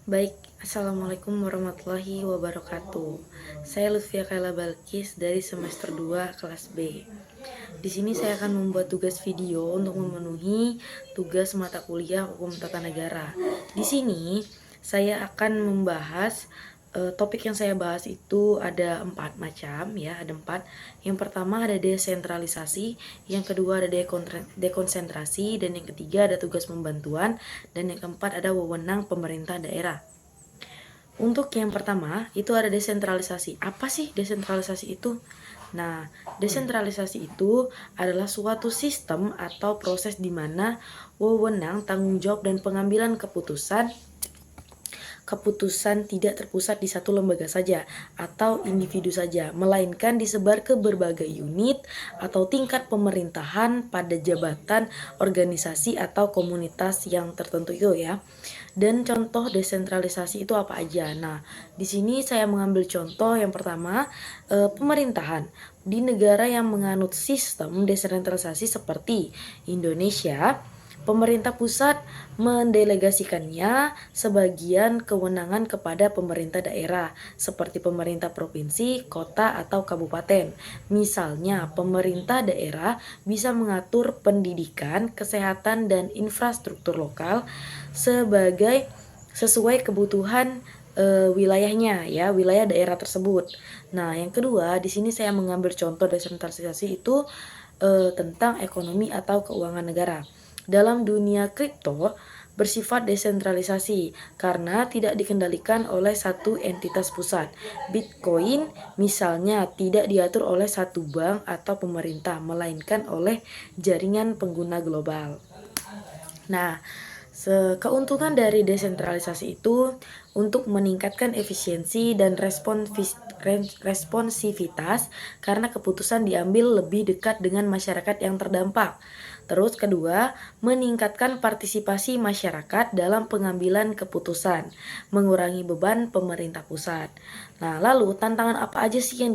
Baik, Assalamualaikum warahmatullahi wabarakatuh. Saya Lutfia Kaila Balkis dari semester 2 kelas B. Di sini saya akan membuat tugas video untuk memenuhi tugas mata kuliah Hukum Tata Negara. Di sini saya akan membahas topik yang saya bahas itu ada 4 macam ya, ada 4. Yang pertama ada desentralisasi, yang kedua ada dekonsentrasi, dan yang ketiga ada tugas pembantuan, dan yang keempat ada wewenang pemerintah daerah. Untuk yang pertama itu ada desentralisasi. Apa sih desentralisasi itu? Nah, desentralisasi itu adalah suatu sistem atau proses di mana wewenang, tanggung jawab, dan pengambilan keputusan tidak terpusat di satu lembaga saja atau individu saja, melainkan disebar ke berbagai unit atau tingkat pemerintahan pada jabatan, organisasi, atau komunitas yang tertentu itu ya. Dan contoh desentralisasi itu apa aja? Nah, di sini saya mengambil contoh yang pertama, pemerintahan. Di negara yang menganut sistem desentralisasi seperti Indonesia, pemerintah pusat mendelegasikannya sebagian kewenangan kepada pemerintah daerah, seperti pemerintah provinsi, kota, atau kabupaten. Misalnya, pemerintah daerah bisa mengatur pendidikan, kesehatan, dan infrastruktur lokal sesuai kebutuhan wilayahnya ya, wilayah daerah tersebut. Nah, yang kedua, di sini saya mengambil contoh desentralisasi itu tentang ekonomi atau keuangan negara. Dalam dunia kripto bersifat desentralisasi karena tidak dikendalikan oleh satu entitas pusat. Bitcoin misalnya tidak diatur oleh satu bank atau pemerintah, melainkan oleh jaringan pengguna global. Nah, keuntungan dari desentralisasi itu untuk meningkatkan efisiensi dan responsivitas karena keputusan diambil lebih dekat dengan masyarakat yang terdampak. Terus kedua, meningkatkan partisipasi masyarakat dalam pengambilan keputusan, mengurangi beban pemerintah pusat. Nah, lalu tantangan apa aja sih yang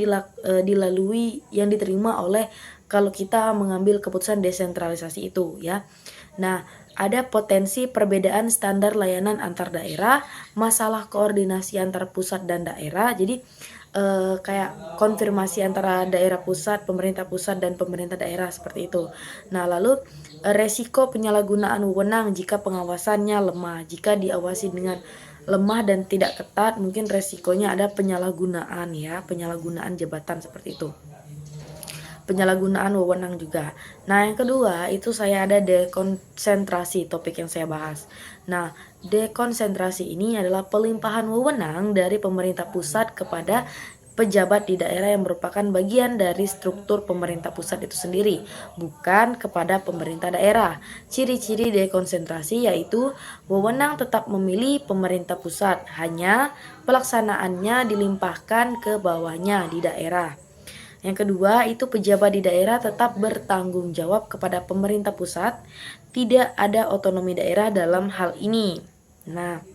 dilalui, yang diterima oleh kalau kita mengambil keputusan desentralisasi itu ya. Nah, ada potensi perbedaan standar layanan antar daerah, masalah koordinasi antar pusat dan daerah. Jadi kayak konfirmasi antara daerah pusat, pemerintah pusat, dan pemerintah daerah seperti itu. Nah, lalu resiko penyalahgunaan wewenang jika pengawasannya lemah. Jika diawasi dengan lemah dan tidak ketat, mungkin resikonya ada penyalahgunaan ya, penyalahgunaan jabatan seperti itu. Penyalahgunaan wewenang juga. Nah, yang kedua itu saya ada dekonsentrasi, topik yang saya bahas. Nah, dekonsentrasi ini adalah pelimpahan wewenang dari pemerintah pusat kepada pejabat di daerah yang merupakan bagian dari struktur pemerintah pusat itu sendiri, bukan kepada pemerintah daerah. Ciri-ciri dekonsentrasi yaitu wewenang tetap memilih pemerintah pusat, hanya pelaksanaannya dilimpahkan ke bawahnya di daerah. Yang kedua, itu pejabat di daerah tetap bertanggung jawab kepada pemerintah pusat, tidak ada otonomi daerah dalam hal ini. Nah,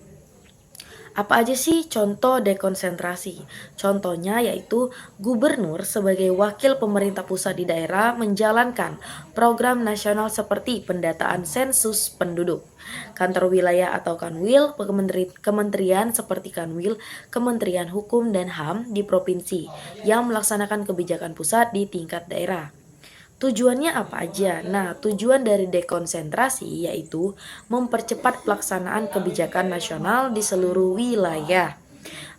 apa aja sih contoh dekonsentrasi? Contohnya yaitu gubernur sebagai wakil pemerintah pusat di daerah menjalankan program nasional seperti pendataan sensus penduduk. Kantor wilayah atau Kanwil, kementerian seperti Kanwil, Kementerian Hukum dan HAM di provinsi yang melaksanakan kebijakan pusat di tingkat daerah. Tujuannya apa aja? Nah, tujuan dari dekonsentrasi yaitu mempercepat pelaksanaan kebijakan nasional di seluruh wilayah,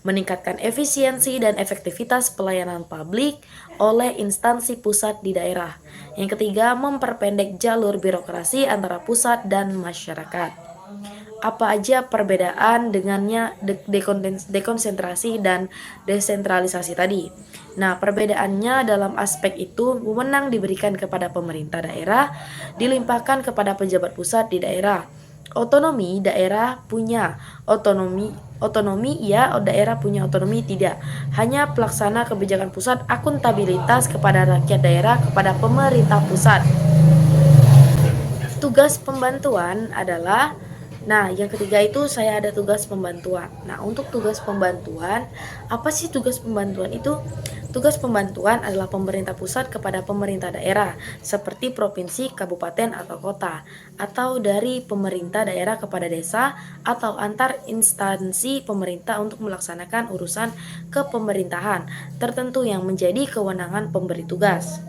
meningkatkan efisiensi dan efektivitas pelayanan publik oleh instansi pusat di daerah. Yang ketiga, memperpendek jalur birokrasi antara pusat dan masyarakat. Apa aja perbedaan dengannya dekonsentrasi dan desentralisasi tadi? Nah, perbedaannya dalam aspek itu wewenang diberikan kepada pemerintah daerah, dilimpahkan kepada pejabat pusat di daerah. Otonomi daerah punya otonomi ya, daerah punya otonomi tidak. Hanya pelaksana kebijakan pusat, akuntabilitas kepada rakyat daerah kepada pemerintah pusat. Tugas pembantuan adalah Nah, yang ketiga itu saya ada tugas pembantuan. Nah, untuk tugas pembantuan, apa sih tugas pembantuan itu? Tugas pembantuan adalah pemerintah pusat kepada pemerintah daerah, seperti provinsi, kabupaten, atau kota, atau dari pemerintah daerah kepada desa, atau antar instansi pemerintah untuk melaksanakan urusan kepemerintahan tertentu yang menjadi kewenangan pemberi tugas.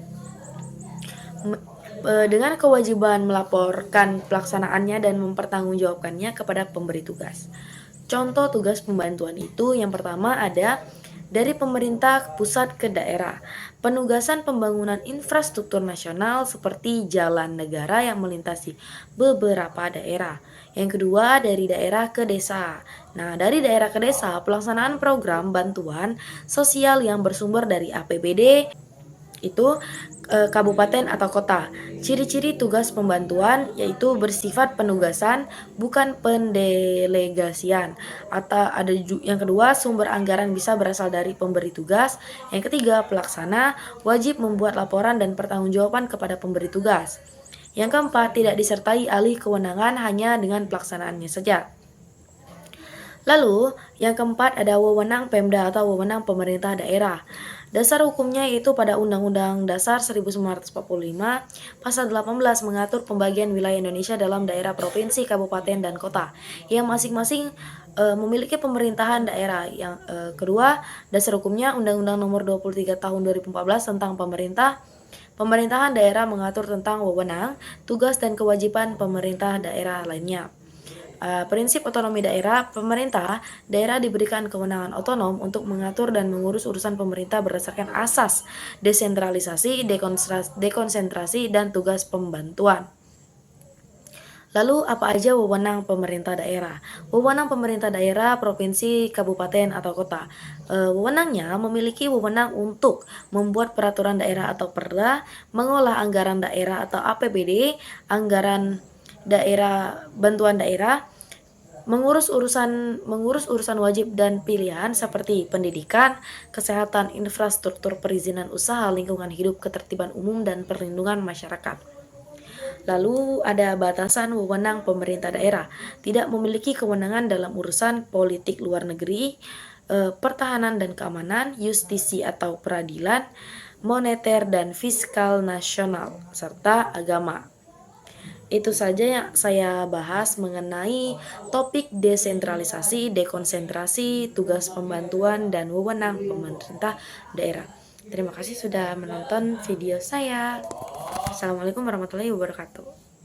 Dengan kewajiban melaporkan pelaksanaannya dan mempertanggungjawabkannya kepada pemberi tugas. Contoh tugas pembantuan itu yang pertama ada dari pemerintah pusat ke daerah. Penugasan pembangunan infrastruktur nasional seperti jalan negara yang melintasi beberapa daerah. Yang kedua dari daerah ke desa. Nah, dari daerah ke desa, pelaksanaan program bantuan sosial yang bersumber dari APBD itu kabupaten atau kota. Ciri-ciri tugas pembantuan yaitu bersifat penugasan bukan pendelegasian. Atau ada yang kedua, sumber anggaran bisa berasal dari pemberi tugas. Yang ketiga, pelaksana wajib membuat laporan dan pertanggungjawaban kepada pemberi tugas. Yang keempat, tidak disertai alih kewenangan hanya dengan pelaksanaannya saja. Lalu, yang keempat ada wewenang Pemda atau wewenang pemerintah daerah. Dasar hukumnya yaitu pada Undang-Undang Dasar 1945, Pasal 18 mengatur pembagian wilayah Indonesia dalam daerah provinsi, kabupaten, dan kota, yang masing-masing memiliki pemerintahan daerah. Yang kedua, dasar hukumnya Undang-Undang Nomor 23 Tahun 2014 tentang pemerintahan daerah mengatur tentang wewenang, tugas, dan kewajiban pemerintah daerah lainnya. Prinsip otonomi daerah, pemerintah daerah diberikan kewenangan otonom untuk mengatur dan mengurus urusan pemerintah berdasarkan asas desentralisasi, dekonsentrasi, dan tugas pembantuan. Lalu apa aja wewenang pemerintah daerah? Wewenang pemerintah daerah, provinsi, kabupaten, atau kota. Wewenangnya memiliki wewenang untuk membuat peraturan daerah atau perda, mengolah anggaran daerah atau APBD, anggaran daerah, bantuan daerah, mengurus urusan wajib dan pilihan seperti pendidikan, kesehatan, infrastruktur, perizinan usaha, lingkungan hidup, ketertiban umum, dan perlindungan masyarakat. Lalu ada batasan wewenang pemerintah daerah, tidak memiliki kewenangan dalam urusan politik luar negeri, pertahanan dan keamanan, justisi atau peradilan, moneter dan fiskal nasional, serta agama. Itu saja yang saya bahas mengenai topik desentralisasi, dekonsentrasi, tugas pembantuan, dan wewenang pemerintah daerah. Terima kasih sudah menonton video saya. Assalamualaikum warahmatullahi wabarakatuh.